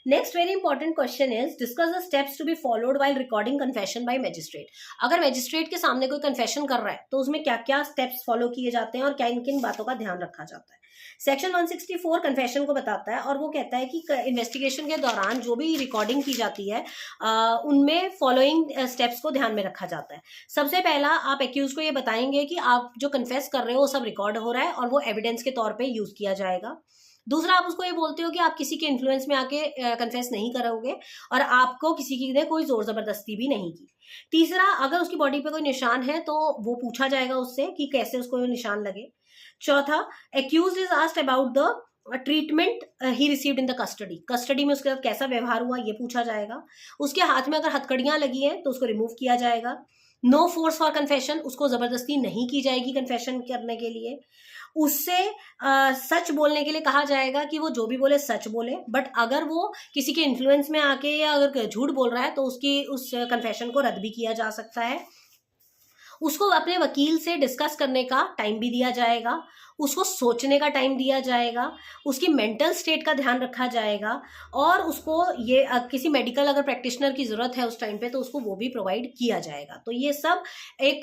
Next very important question is discuss the steps to be followed while recording confession by magistrate. अगर magistrate के सामने कोई confession कर रहा है तो उसमें क्या क्या स्टेप्स फॉलो किए जाते हैं और क्या किन बातों का ध्यान रखा जाता है। सेक्शन 164 कन्फेशन को बताता है और वो कहता है कि इन्वेस्टिगेशन के दौरान जो भी रिकॉर्डिंग की जाती है उनमें फॉलोइंग स्टेप्स को ध्यान में रखा जाता है। सबसे पहला, आप एक्यूज को ये बताएंगे कि आप जो कन्फेस कर रहे हो वो सब रिकॉर्ड हो रहा है और वो एविडेंस के तौर पे यूज किया जाएगा। दूसरा, आप उसको ये बोलते हो कि आप किसी के इन्फ्लुएंस में आके कन्फेस नहीं करोगे और आपको किसी की ने कोई जोर जबरदस्ती भी नहीं की। तीसरा, अगर उसकी बॉडी पे कोई निशान है तो वो पूछा जाएगा उससे कि कैसे उसको निशान लगे। चौथा, accused is asked about the treatment he received in the custody में उसके साथ कैसा व्यवहार हुआ ये पूछा जाएगा। उसके हाथ में अगर हथकड़ियां लगी हैं तो उसको रिमूव किया जाएगा। नो फोर्स फॉर कन्फेशन, उसको जबरदस्ती नहीं की जाएगी कन्फेशन करने के लिए। उससे सच बोलने के लिए कहा जाएगा कि वो जो भी बोले सच बोले, बट अगर वो किसी के इन्फ्लुएंस में आके या अगर झूठ बोल रहा है तो उसकी उस कन्फेशन को रद्द भी किया जा सकता है। उसको अपने वकील से डिस्कस करने का टाइम भी दिया जाएगा, उसको सोचने का टाइम दिया जाएगा, उसकी मेंटल स्टेट का ध्यान रखा जाएगा और उसको ये किसी मेडिकल अगर प्रैक्टिशनर की जरूरत है उस टाइम पे तो उसको वो भी प्रोवाइड किया जाएगा। तो ये सब एक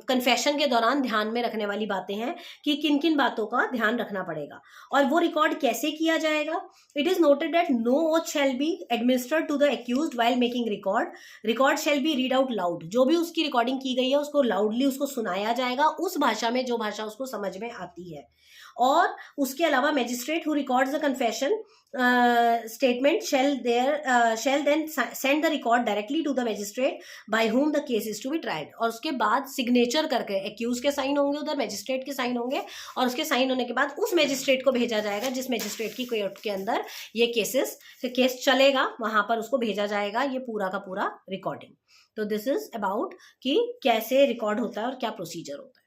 कन्फेशन के दौरान ध्यान में रखने वाली बातें हैं कि किन किन बातों का ध्यान रखना पड़ेगा और वो रिकॉर्ड कैसे किया जाएगा। It is noted that no oath shall be administered to the accused while making record shall be read out loud. जो भी उसकी रिकॉर्डिंग की गई है उसको लाउडली उसको सुनाया जाएगा उस भाषा में जो भाषा उसको समझ में आती है। और उसके अलावा magistrate who records the confession statement shall then send the record directly to the magistrate by whom the case is to be tried. और उसके बाद सिग्नेचर करके एक्यूज के साइन होंगे, उधर मैजिस्ट्रेट के साइन होंगे और उसके साइन होने के बाद उस मैजिस्ट्रेट को भेजा जाएगा जिस मैजिस्ट्रेट की कोर्ट के अंदर ये केस चलेगा, वहां पर उसको भेजा जाएगा ये पूरा का पूरा रिकॉर्डिंग। तो दिस इज अबाउट कि कैसे रिकॉर्ड होता है और क्या प्रोसीजर होता है।